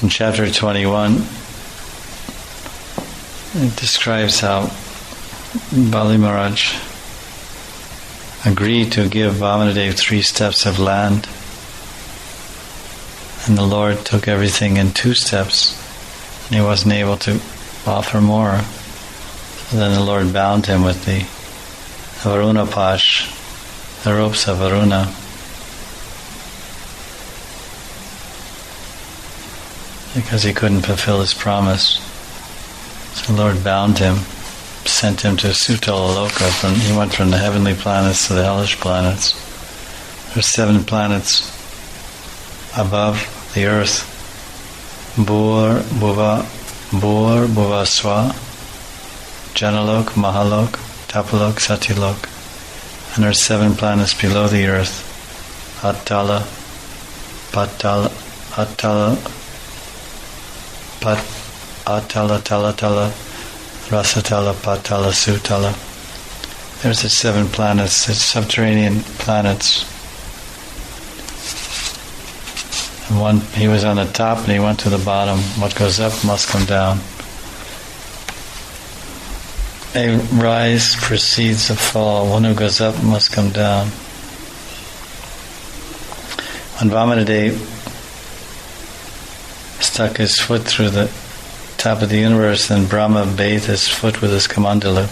In chapter 21, it describes how Bali Maharaj agreed to give Vamanadeva 3 steps of land, and the Lord took everything in 2 steps, and he wasn't able to offer more. So then the Lord bound him with the Varuna Pash, the ropes of Varuna. Because he couldn't fulfill his promise. So the Lord bound him, sent him to Sutala Loka. He went from the heavenly planets to the hellish planets. There are 7 planets above the earth. Bhur, Bhuva, Swa, Janalok, Mahalok, Tapalok, Satyalok. And there are 7 planets below the earth. Attala, Patala, Atala, Talatala, Rasatala, Patala, Sutala. There's the 7 planets, the subterranean planets. And he was on the top and he went to the bottom. What goes up must come down. A rise precedes a fall. One who goes up must come down. When Vamanadeva stuck his foot through the top of the universe, then Brahma bathed his foot with his kamandalu.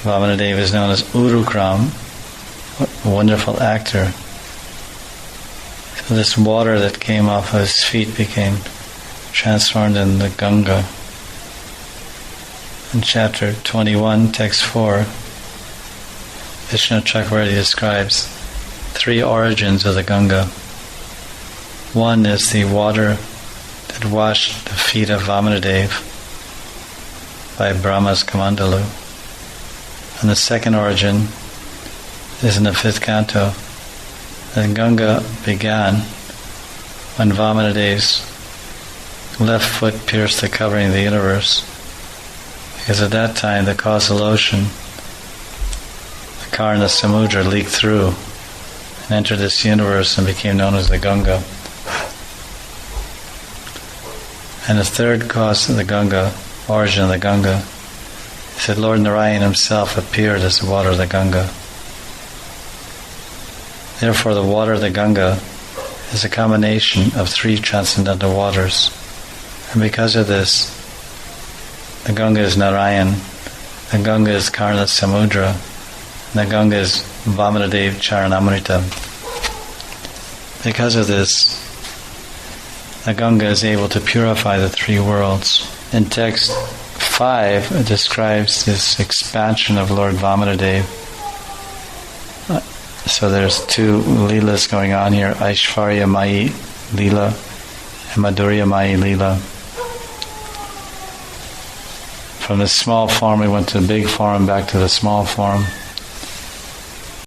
Vamanadeva is known as Urukram, a wonderful actor. So this water that came off of his feet became transformed in the Ganga. In chapter 21, text 4, Vishnu Chakravarti describes 3 origins of the Ganga. One is the water that washed the feet of Vamanadeva by Brahma's Kamandalu. And the second origin is in the 5th canto. The Ganga began when Vamanadeva's left foot pierced the covering of the universe. Because at that time the causal ocean, the Krsna Samudra, leaked through and entered this universe and became known as the Ganga. And the third cause of the Ganga, origin of the Ganga, is that Lord Narayan himself appeared as the water of the Ganga. Therefore the water of the Ganga is a combination of 3 transcendental waters. And because of this, the Ganga is Narayan, the Ganga is Krsna Samudra, and the Ganga is Vamanadeva Charanamrita. Because of this, the Ganga is able to purify the 3 worlds. In text 5, it describes this expansion of Lord Vamanadeva. So there's 2 lilas going on here, Aishvarya Mayi Lila and Madhurya Mayi Lila. From the small form, we went to the big form, back to the small form.